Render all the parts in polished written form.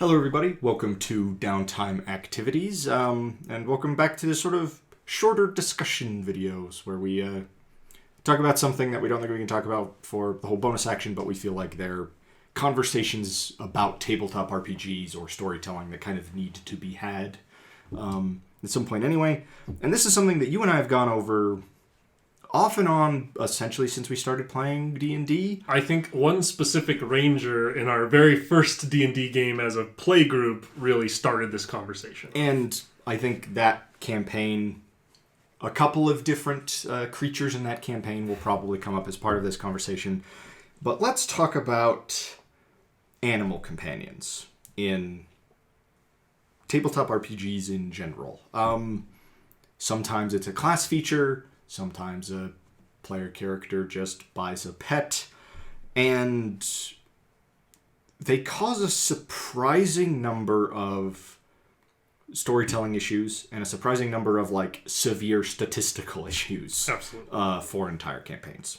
Hello, everybody. Welcome to Downtime Activities, and welcome back to this sort of shorter discussion videos where we talk about something that we don't think we can talk about for the whole bonus action, but we feel like they're conversations about tabletop RPGs or storytelling that kind of need to be had at some point anyway. And this is something that you and I have gone over off and on, essentially, since we started playing D&D. I think one specific ranger in our very first D&D game as a play group really started this conversation. And I think that campaign, a couple of different creatures in that campaign will probably come up as part of this conversation. But let's talk about animal companions in tabletop RPGs in general. Sometimes it's a class feature. Sometimes a player character just buys a pet, and they cause a surprising number of storytelling issues and a surprising number of severe statistical issues. Absolutely. For entire campaigns.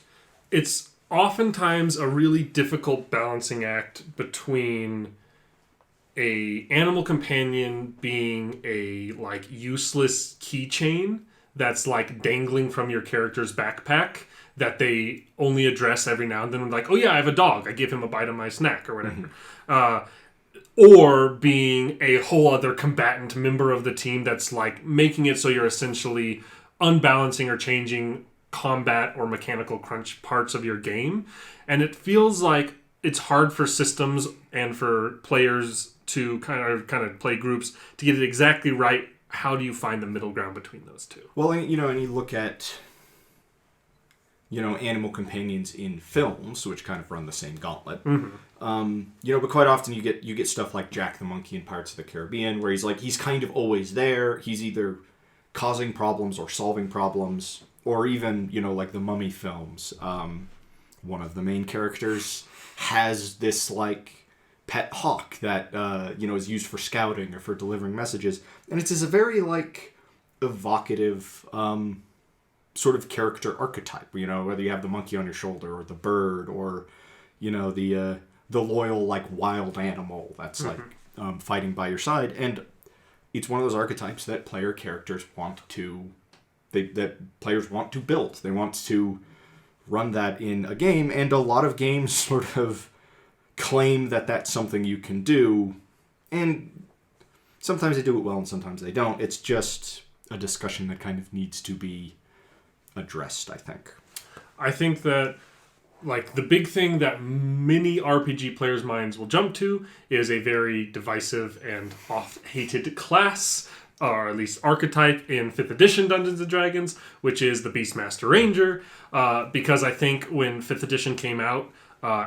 It's oftentimes a really difficult balancing act between a animal companion being a useless keychain that's dangling from your character's backpack that they only address every now and then. Oh yeah, I have a dog. I give him a bite of my snack or whatever. Or being a whole other combatant member of the team that's making it so you're essentially unbalancing or changing combat or mechanical crunch parts of your game. And it feels like it's hard for systems and for players to kind of play groups to get it exactly right. How do you find the middle ground between those two? Well, and you look at, animal companions in films, which kind of run the same gauntlet. Mm-hmm. But quite often you get stuff like Jack the Monkey in Pirates of the Caribbean, where he's kind of always there. He's either causing problems or solving problems, or even, like the Mummy films. One of the main characters has this, pet hawk that is used for scouting or for delivering messages, and it's a very evocative sort of character archetype. Whether you have the monkey on your shoulder or the bird or the loyal wild animal that's fighting by your side, and it's one of those archetypes that players want to build. They want to run that in a game, and a lot of games sort of claim that that's something you can do, and sometimes they do it well and sometimes they don't. It's just a discussion that kind of needs to be addressed, I think. I think that the big thing that many RPG players' minds will jump to is a very divisive and oft-hated class, or at least archetype in 5th edition Dungeons & Dragons, which is the Beastmaster Ranger, because I think when 5th edition came out,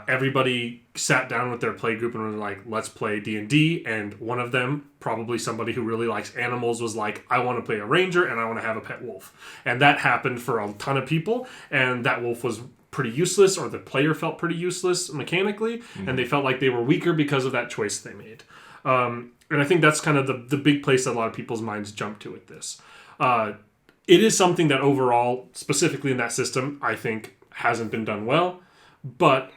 everybody sat down with their play group and was like, let's play D&D. And one of them, probably somebody who really likes animals, was like, I want to play a ranger and I want to have a pet wolf. And that happened for a ton of people. And that wolf was pretty useless, or the player felt pretty useless mechanically. Mm-hmm. And they felt like they were weaker because of that choice they made. And I think that's kind of the big place that a lot of people's minds jump to with this. It is something that overall, specifically in that system, I think hasn't been done well. But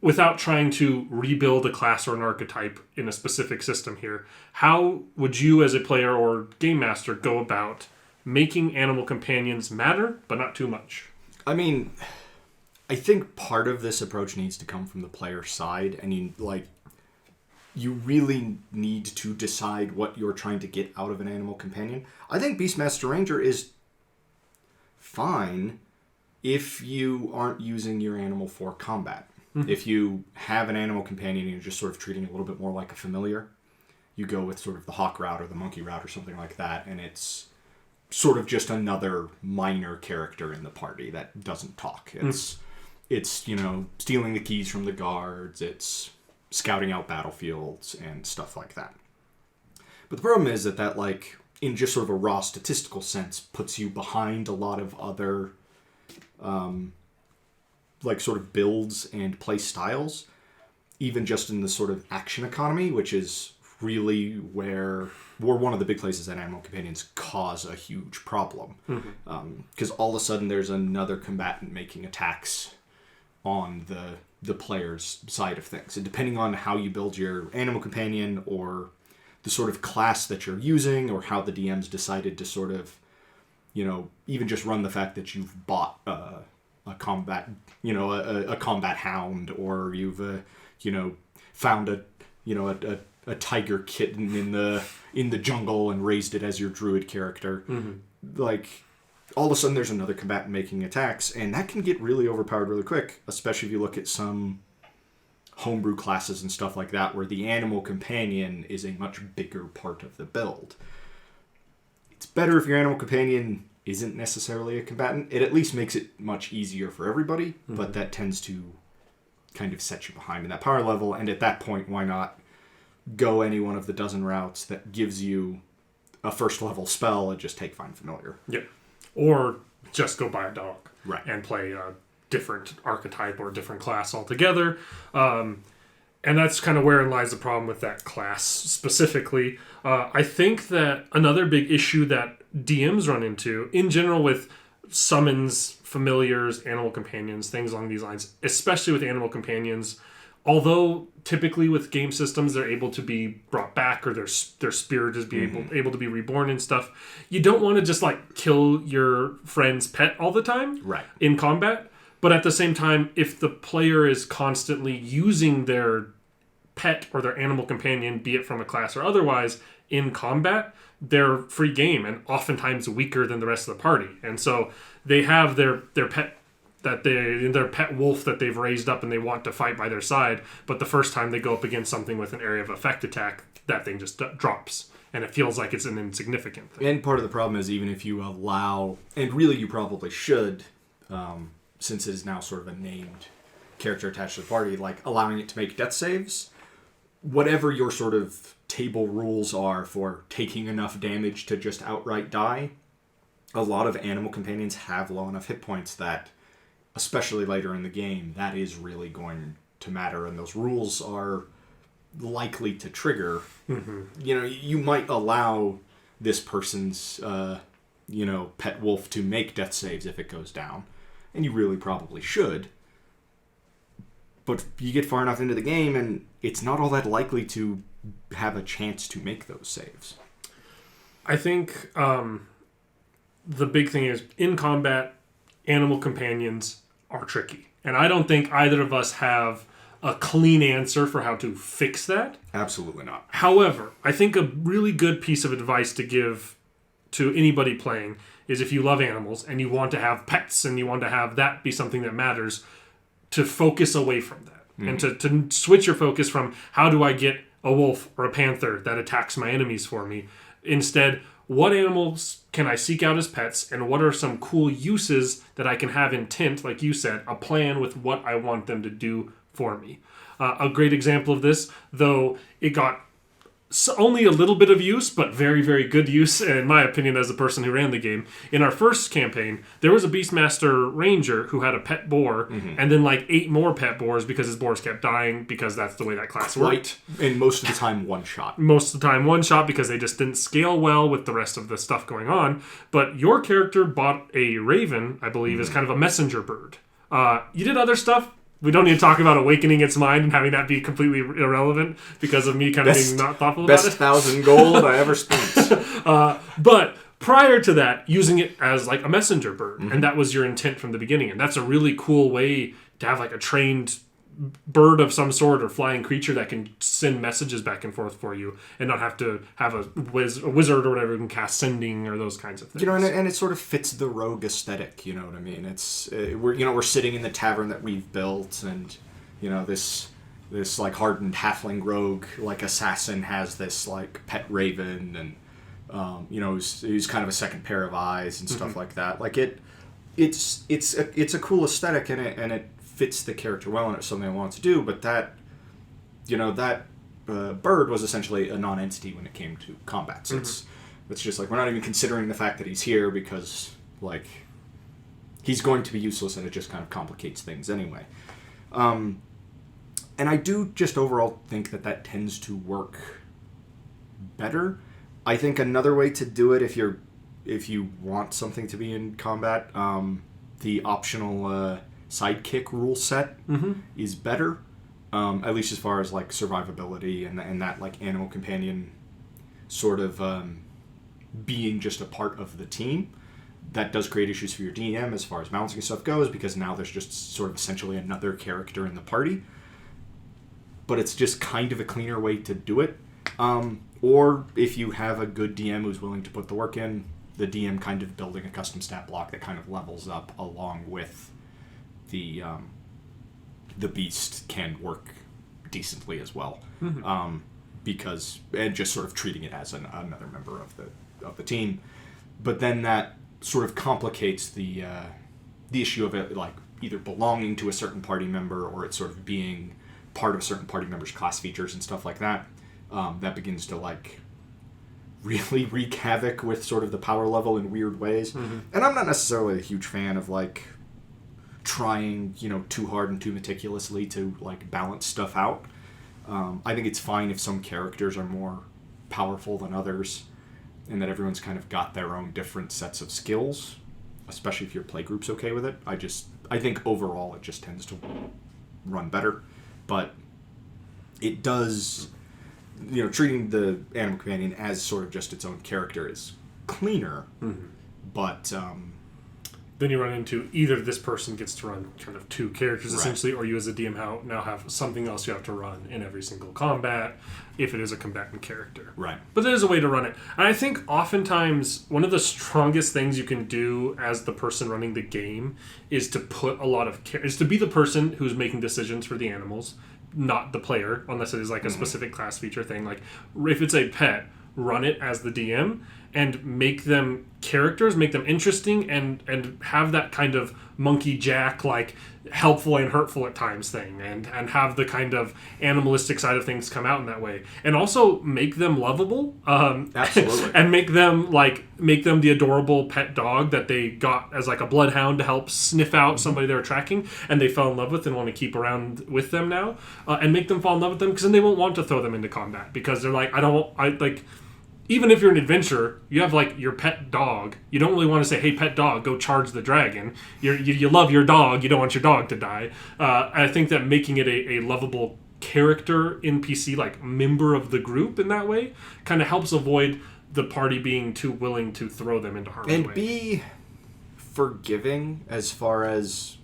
without trying to rebuild a class or an archetype in a specific system here, how would you as a player or game master go about making animal companions matter, but not too much? I mean, I think part of this approach needs to come from the player side. I mean, you really need to decide what you're trying to get out of an animal companion. I think Beastmaster Ranger is fine if you aren't using your animal for combat. Mm-hmm. If you have an animal companion and you're just sort of treating it a little bit more like a familiar, you go with sort of the hawk route or the monkey route or something like that, and it's sort of just another minor character in the party that doesn't talk. It's stealing the keys from the guards, it's scouting out battlefields and stuff like that. But the problem is that in just sort of a raw statistical sense, puts you behind a lot of other sort of builds and play styles, even just in the sort of action economy, which is really where we're one of the big places that animal companions cause a huge problem. Because all of a sudden there's another combatant making attacks on the player's side of things. And depending on how you build your animal companion or the sort of class that you're using or how the DM's decided to sort of, even just run the fact that you've bought a combat, a combat hound, or you've, found a tiger kitten in the jungle and raised it as your druid character. Like, all of a sudden there's another combatant making attacks, and that can get really overpowered really quick, especially if you look at some homebrew classes and stuff like that, where the animal companion is a much bigger part of the build. It's better if your animal companion isn't necessarily a combatant. It at least makes it much easier for everybody, but that tends to kind of set you behind in that power level, and at that point, why not go any one of the dozen routes that gives you a first level spell and just take Find Familiar. Yeah. Or just go buy a dog. Right. And play a different archetype or a different class altogether. And that's kind of wherein lies the problem with that class specifically. I think that another big issue that DMs run into, in general with summons, familiars, animal companions, things along these lines, especially with animal companions, although typically with game systems they're able to be brought back or their spirit is able to be reborn and stuff, you don't want to just like kill your friend's pet all the time in combat. But at the same time, if the player is constantly using their pet or their animal companion, be it from a class or otherwise, in combat, they're free game and oftentimes weaker than the rest of the party. And so they have their pet their pet wolf that they've raised up and they want to fight by their side, but the first time they go up against something with an area of effect attack, that thing just drops, and it feels like it's an insignificant thing. And part of the problem is, even if you allow, and really you probably should, since it is now sort of a named character attached to the party, like allowing it to make death saves, whatever your sort of table rules are for taking enough damage to just outright die, a lot of animal companions have low enough hit points that, especially later in the game, that is really going to matter, and those rules are likely to trigger. You might allow this person's pet wolf to make death saves if it goes down, and you really probably should, but you get far enough into the game and it's not all that likely to have a chance to make those saves. I think the big thing is, in combat, animal companions are tricky. And I don't think either of us have a clean answer for how to fix that. Absolutely not. However, I think a really good piece of advice to give to anybody playing is, if you love animals and you want to have pets and you want to have that be something that matters, to focus away from that. And to switch your focus from, how do I get a wolf or a panther that attacks my enemies for me? Instead, what animals can I seek out as pets, and what are some cool uses that I can have intent, like you said, a plan with what I want them to do for me. A great example of this, though it got only a little bit of use, but very, very good use, in my opinion, as the person who ran the game. In our first campaign, there was a Beastmaster Ranger who had a pet boar, and then like 8 more pet boars because his boars kept dying, because that's the way that class worked. And most of the time, one shot. Most of the time, one shot, because they just didn't scale well with the rest of the stuff going on. But your character bought a raven, I believe, as kind of a messenger bird. You did other stuff. We don't need to talk about awakening its mind and having that be completely irrelevant because of me kind of being not thoughtful about it. Best 1,000 gold I ever spent. But prior to that, using it as like a messenger bird, and that was your intent from the beginning. And that's a really cool way to have like a trained bird of some sort or flying creature that can send messages back and forth for you, and not have to have a wizard or whatever who can cast sending or those kinds of things. And it sort of fits the rogue aesthetic. You know what I mean? It's we're sitting in the tavern that we've built, and this like hardened halfling rogue like assassin has this like pet raven, and he's kind of a second pair of eyes and stuff like that. Like it's a cool aesthetic, and it fits the character well, and it's something I want to do. But that bird was essentially a non-entity when it came to combat. So it's just like, we're not even considering the fact that he's here, because like he's going to be useless, and it just kind of complicates things anyway. And I do just overall think that tends to work better. I think another way to do it, if you want something to be in combat, the optional sidekick rule set is better, at least as far as like survivability and that like animal companion sort of being just a part of the team. That does create issues for your DM as far as balancing stuff goes, because now there's just sort of essentially another character in the party. But it's just kind of a cleaner way to do it. Or if you have a good DM who's willing to put the work in, the DM kind of building a custom stat block that kind of levels up along with the beast can work decently as well. Because, and just sort of treating it as another member of the team. But then that sort of complicates the issue of it, like either belonging to a certain party member or it sort of being part of certain party members' class features and stuff like that. That begins to like really wreak havoc with sort of the power level in weird ways. And I'm not necessarily a huge fan of like trying, too hard and too meticulously to like balance stuff out. I think it's fine if some characters are more powerful than others, and that everyone's kind of got their own different sets of skills, especially if your playgroup's okay with it. I think overall it just tends to run better, but it does, treating the animal companion as sort of just its own character is cleaner, but then you run into either this person gets to run kind of two characters essentially, or you as a DM now have something else you have to run in every single combat if it is a combatant character. Right. But there's a way to run it. And I think oftentimes one of the strongest things you can do as the person running the game is to put a lot of is to be the person who's making decisions for the animals, not the player, unless it is like a specific class feature thing. Like if it's a pet, run it as the DM and make them characters, make them interesting, and have that kind of monkey jack, like helpful and hurtful at times thing, and have the kind of animalistic side of things come out in that way, and also make them lovable, absolutely, and make them the adorable pet dog that they got as like a bloodhound to help sniff out somebody they're tracking and they fell in love with and want to keep around with them now, and make them fall in love with them, because then they won't want to throw them into combat because they're like, even if you're an adventurer, you have like your pet dog. You don't really want to say, "Hey, pet dog, go charge the dragon." You love your dog. You don't want your dog to die. I think that making it a lovable character NPC, like member of the group in that way, kind of helps avoid the party being too willing to throw them into harm's way. And be forgiving as far as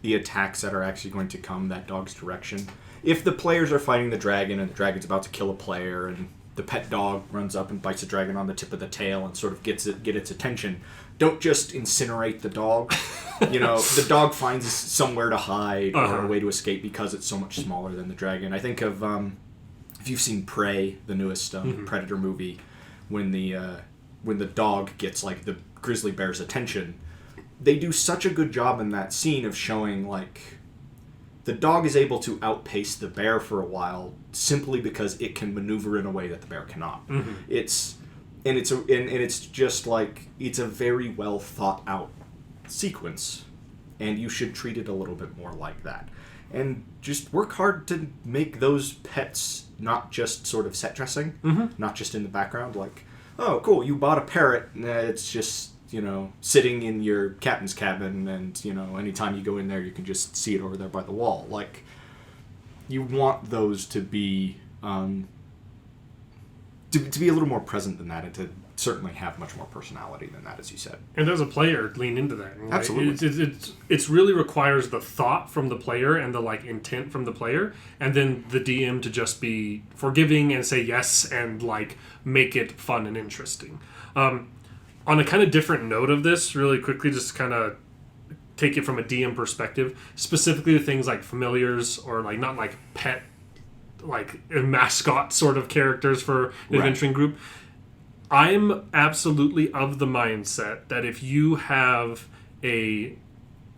the attacks that are actually going to come that dog's direction. If the players are fighting the dragon and the dragon's about to kill a player and the pet dog runs up and bites the dragon on the tip of the tail and sort of get its attention, don't just incinerate the dog. The dog finds somewhere to hide or a way to escape because it's so much smaller than the dragon. I think of, if you've seen Prey, the newest Predator movie, when the dog gets like the grizzly bear's attention, they do such a good job in that scene of showing like the dog is able to outpace the bear for a while simply because it can maneuver in a way that the bear cannot. It's just like, it's a very well thought out sequence, and you should treat it a little bit more like that. And just work hard to make those pets not just sort of set dressing, not just in the background, like, oh, cool, you bought a parrot, it's just, sitting in your captain's cabin, and, anytime you go in there, you can just see it over there by the wall. Like, you want those to be, to be a little more present than that, and to certainly have much more personality than that, as you said. And as a player, lean into that. Right? Absolutely. It really requires the thought from the player and the intent from the player, and then the DM to just be forgiving and say yes and make it fun and interesting. On a kind of different note of this, really quickly, just kind of take it from a DM perspective, specifically to things like familiars or not pet, mascot sort of characters for an adventuring group. I'm absolutely of the mindset that if you have a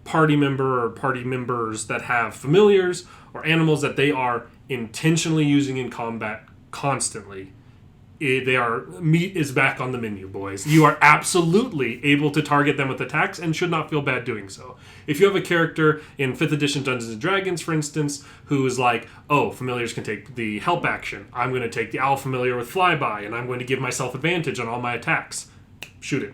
party member or party members that have familiars or animals that they are intentionally using in combat constantly, meat is back on the menu, boys. You are absolutely able to target them with attacks and should not feel bad doing so. If you have a character in 5th edition Dungeons & Dragons, for instance, who is like, oh, familiars can take the help action. I'm going to take the owl familiar with flyby, and I'm going to give myself advantage on all my attacks. Shoot it.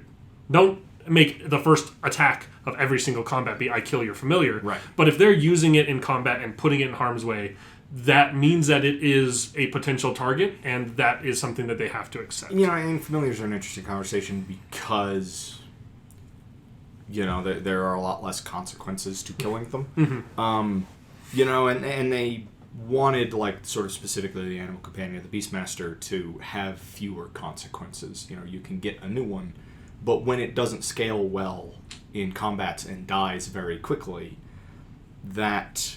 Don't make the first attack of every single combat be I kill your familiar. Right. But if they're using it in combat and putting it in harm's way, that means that it is a potential target, and that is something that they have to accept. And familiars are an interesting conversation because, there are a lot less consequences to killing them. And they wanted, sort of specifically the animal companion, the Beastmaster, to have fewer consequences. You can get a new one, but when it doesn't scale well in combat and dies very quickly, that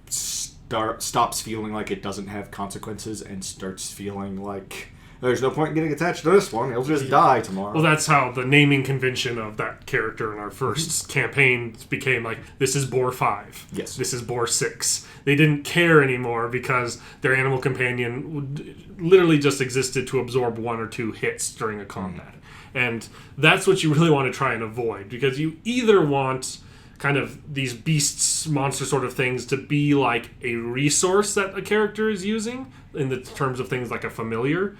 stops feeling like it doesn't have consequences and starts feeling like there's no point in getting attached to this one. He'll just die tomorrow. Well, that's how the naming convention of that character in our first campaign became this is Boar 5. Yes. This is Boar 6. They didn't care anymore because their animal companion literally just existed to absorb 1 or 2 hits during a combat. And that's what you really want to try and avoid, because you either want kind of these beasts, monster sort of things to be like a resource that a character is using in the terms of things like a familiar,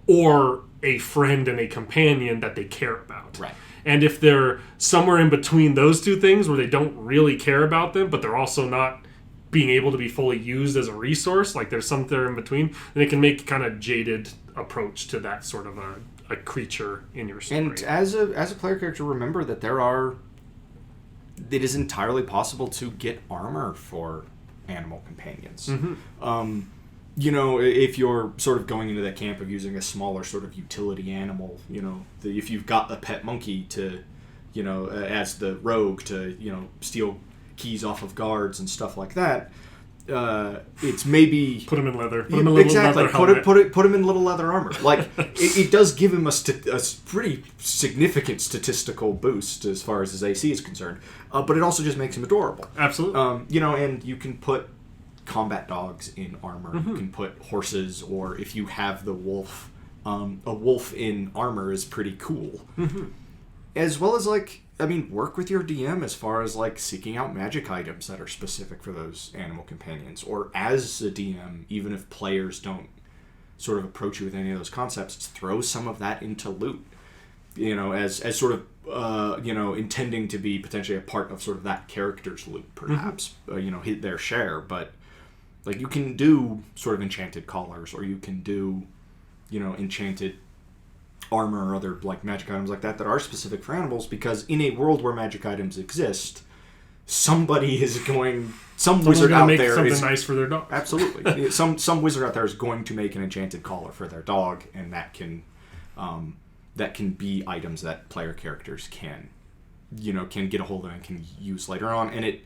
or a friend and a companion that they care about. Right. And if they're somewhere in between those two things where they don't really care about them, but they're also not being able to be fully used as a resource, there's something there in between, then it can make kind of jaded approach to that sort of a creature in your story. And as a player character, remember that it is entirely possible to get armor for animal companions. If you're sort of going into that camp of using a smaller sort of utility animal, if you've got a pet monkey to, as the rogue to, steal keys off of guards and stuff like that, it's maybe put him in leather. Put him in exactly. Put him in little leather armor. It does give him a pretty significant statistical boost as far as his AC is concerned. But it also just makes him adorable. Absolutely. And you can put combat dogs in armor. You can put horses, or if you have the wolf, a wolf in armor is pretty cool. As well as work with your DM as far as seeking out magic items that are specific for those animal companions. Or as a DM, even if players don't sort of approach you with any of those concepts, throw some of that into loot. As sort of intending to be potentially a part of sort of that character's loot, perhaps. Hit their share, but you can do sort of enchanted collars, or you can do, enchanted armor or other magic items like that are specific for animals, because in a world where magic items exist, some wizard out there something is nice for their dog. Absolutely. some wizard out there is going to make an enchanted collar for their dog, and that can be items that player characters can get a hold of and can use later on. And it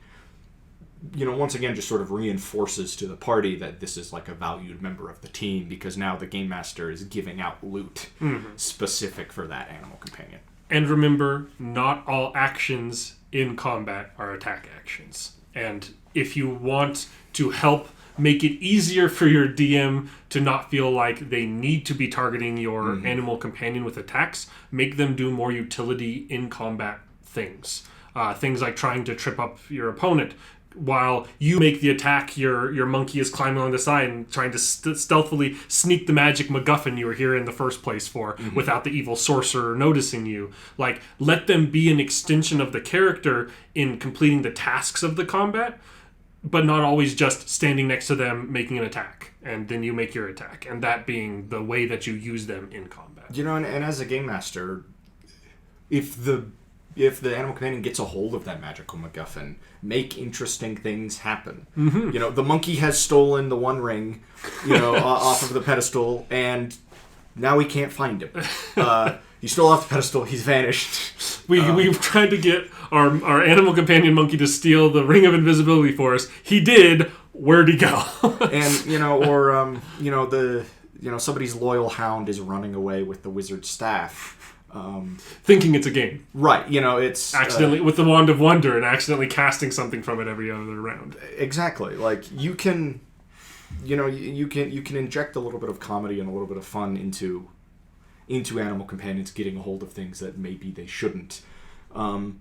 once again just sort of reinforces to the party that this is a valued member of the team, because now the game master is giving out loot specific for that animal companion. And remember, not all actions in combat are attack actions. And if you want to help make it easier for your DM to not feel like they need to be targeting your animal companion with attacks, make them do more utility in combat things. Things like trying to trip up your opponent. While you make the attack, your monkey is climbing along the side and trying to stealthily sneak the magic MacGuffin you were here in the first place for, without the evil sorcerer noticing you. Let them be an extension of the character in completing the tasks of the combat, but not always just standing next to them making an attack, and then you make your attack, and that being the way that you use them in combat. And as a game master, if the animal companion gets a hold of that magical MacGuffin, make interesting things happen. The monkey has stolen the One Ring, off of the pedestal, and now we can't find him. He stole off the pedestal. He's vanished. We've tried to get our animal companion monkey to steal the Ring of Invisibility for us. He did. Where'd he go? And somebody's loyal hound is running away with the wizard's staff. Thinking it's a game. Right, it's... Accidentally, with the Wand of Wonder, and accidentally casting something from it every other round. Exactly. You can inject a little bit of comedy and a little bit of fun into animal companions getting a hold of things that maybe they shouldn't. And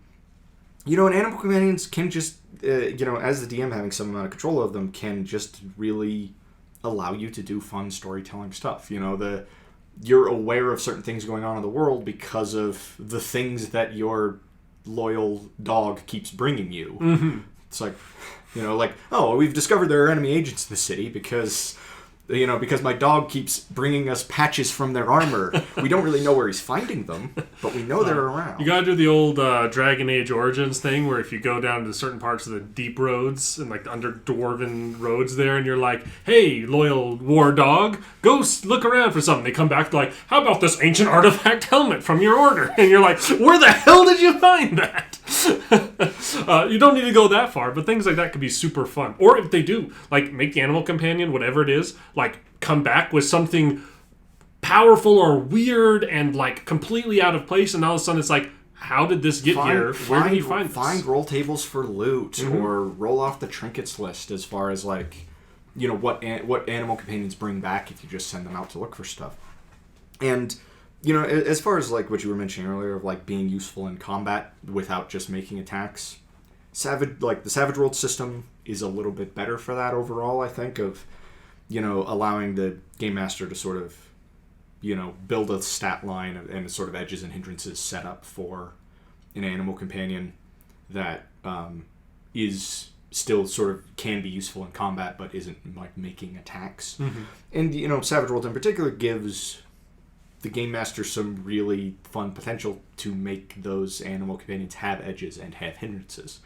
animal companions can just, as the DM having some amount of control of them, can just really allow you to do fun storytelling stuff. you're aware of certain things going on in the world because of the things that your loyal dog keeps bringing you. Mm-hmm. It's like, oh, we've discovered there are enemy agents in the city because my dog keeps bringing us patches from their armor. We don't really know where he's finding them, but we know they're around. You gotta do the old Dragon Age Origins thing, where if you go down to certain parts of the deep roads and like the under-dwarven roads there, and you're like, hey, loyal war dog, go look around for something. They come back like, how about this ancient artifact helmet from your order? And you're like, where the hell did you find that? You don't need to go that far, but things like that could be super fun. Or if they do, like, make the animal companion, whatever it is, like, come back with something powerful or weird and, like, completely out of place, and all of a sudden it's like, how did this get here? Where did he find this? Find roll tables for loot, or roll off the trinkets list as far as, like, what animal companions bring back if you just send them out to look for stuff. And as far as like what you were mentioning earlier of like being useful in combat without just making attacks, the Savage World system is a little bit better for that overall, I think, of allowing the game master to sort of build a stat line and sort of edges and hindrances set up for an animal companion that is still sort of can be useful in combat but isn't like making attacks. And Savage World in particular gives the game master some really fun potential to make those animal companions have edges and have hindrances.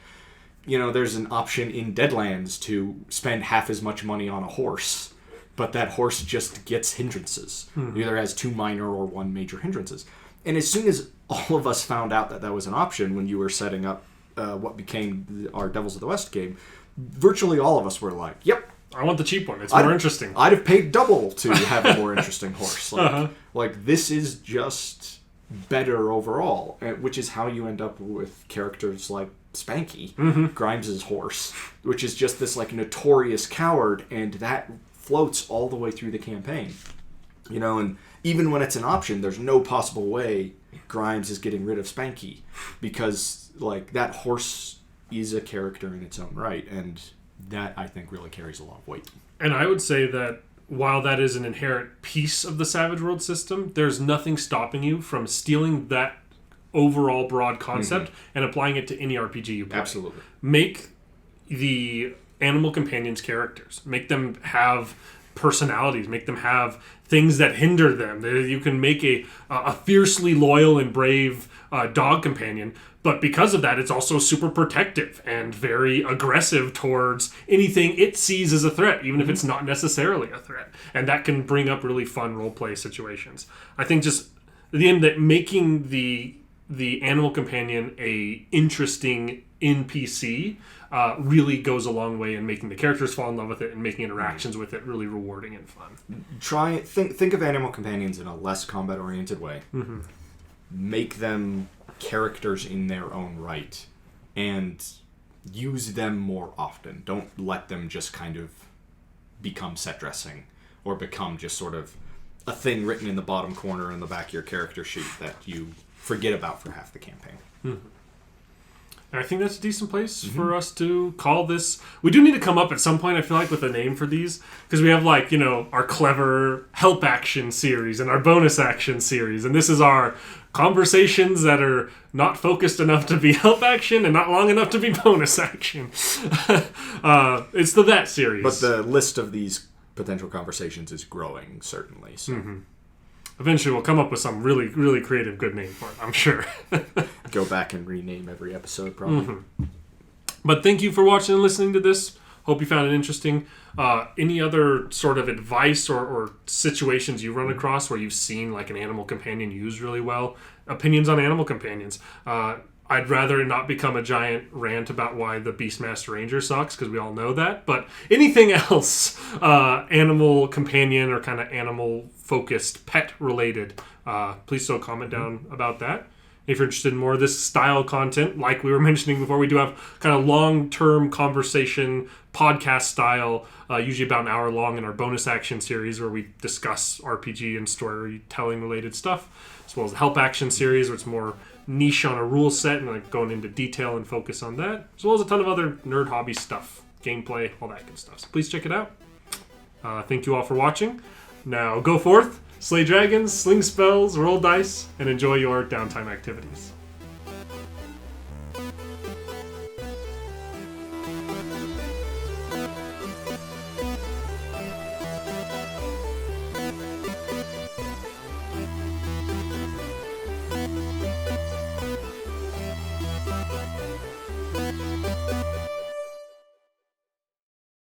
There's an option in Deadlands to spend half as much money on a horse, but that horse just gets hindrances. Either has 2 minor or 1 major hindrances. And as soon as all of us found out that was an option when you were setting up what became our Devils of the West game, virtually all of us were like, yep, I want the cheap one. It's more interesting. I'd have paid double to have a more interesting horse. Like this is just better overall, which is how you end up with characters like Spanky, Grimes' horse, which is just this like notorious coward, and that floats all the way through the campaign. And even when it's an option, there's no possible way Grimes is getting rid of Spanky, because like that horse is a character in its own right, and that, I think, really carries a lot of weight. And I would say that while that is an inherent piece of the Savage World system, there's nothing stopping you from stealing that overall broad concept and applying it to any RPG you play. Absolutely. Make the animal companions characters. Make them have personalities. Make them have things that hinder them. You can make a fiercely loyal and brave dog companion, but because of that, it's also super protective and very aggressive towards anything it sees as a threat, even if it's not necessarily a threat. And that can bring up really fun roleplay situations. I think just at the end that making the animal companion a interesting NPC really goes a long way in making the characters fall in love with it and making interactions with it really rewarding and fun. Think of animal companions in a less combat-oriented way. Make them characters in their own right and use them more often. Don't let them just kind of become set dressing or become just sort of a thing written in the bottom corner in the back of your character sheet that you forget about for half the campaign. And I think that's a decent place for us to call this. We do need to come up at some point, I feel like, with a name for these, because we have like, our clever help action series and our bonus action series, and this is our conversations that are not focused enough to be help action and not long enough to be bonus action. It's the That series. But the list of these potential conversations is growing, certainly. So. Eventually we'll come up with some really, really creative good name for it, I'm sure. Go back and rename every episode, probably. But thank you for watching and listening to this. Hope you found it interesting. Any other sort of advice or situations you run across where you've seen like an animal companion used really well? Opinions on animal companions. I'd rather not become a giant rant about why the Beastmaster Ranger sucks, because we all know that. But anything else, animal companion or kind of animal-focused, pet-related, please still comment down about that. If you're interested in more of this style content, like we were mentioning before, we do have kind of long-term conversation, podcast style, usually about an hour long in our bonus action series where we discuss RPG and storytelling related stuff, as well as the help action series, where it's more niche on a rule set and like going into detail and focus on that, as well as a ton of other nerd hobby stuff, gameplay, all that good stuff. So please check it out. Thank you all for watching. Now go forth slay dragons, sling spells, roll dice, and enjoy your downtime activities.